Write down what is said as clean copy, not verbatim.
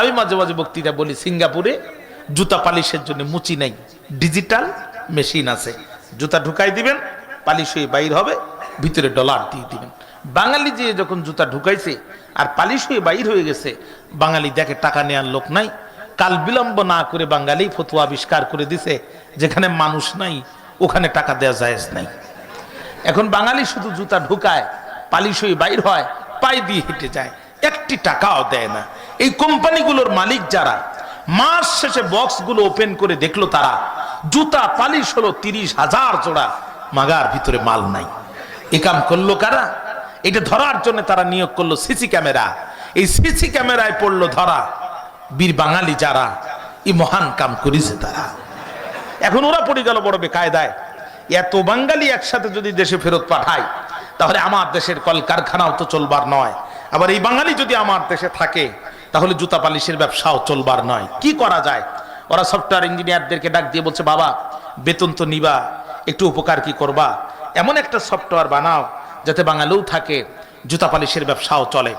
আমি মাঝে মাঝে বক্তৃতা বলি, সিঙ্গাপুরে জুতা পালিশের জন্য মুচি নাই, ডিজিটাল মেশিন আছে। জুতা ঢুকাই দিবেন, পালিশ হয়ে বাইর হবে, ভিতরে ডলার দিয়ে দিবেন। বাঙালি যে যখন জুতা ঢুকাইছে আর পালিশ হয়ে বাইর হয়ে গেছে, বাঙালি দেখে টাকা নেওয়ার লোক নাই, কাল বিলম্ব না করে বাঙালি ফতোয়া আবিষ্কার করে দিছে, যেখানে মানুষ নাই ওখানে টাকা দেওয়া জায়েজ নাই। এখন বাঙালি শুধু জুতা ঢুকায়, পালিশ হয়ে বাইর হয়, পায়ে দিয়ে হেঁটে যায়, একটি টাকাও দেয় না। এই কোম্পানিগুলোর মালিক যারা, মাস শেষে বক্সগুলো ওপেন করে দেখলো তারা জুতা পালিশ হলো 30,000 জোড়া, মাগার ভিতরে মাল নাই। এ কাম করলো কারা? এটা ধরার জন্য তারা নিয়োগ করলো সিসি ক্যামেরা। এই সিসি ক্যামেরায় পড়লো ধরা বীর বাঙালি যারা, এই মহান কাম করেছে তারা। এখন ওরা পড়ে গেল বড় বেকায়দায়। এত বাঙালি একসাথে যদি দেশে ফেরত পাঠায়, তাহলে আমার দেশের কলকারখানাও তো চলবার নয়। আবার এই বাঙালি যদি আমার দেশে থাকে, তাহলে জুতা পালিশের ব্যবসাও চলবার নয়। কি করা যায়? ওরা সফটওয়্যার ইঞ্জিনিয়ারদেরকে ডাক দিয়ে বলছে, বাবা বেতন তো নিবা, একটু উপকার কি করবা, এমন একটা সফটওয়্যার বানাও যাতে বাঙালিও থাকে, জুতা পালিশের ব্যবসাও চলে।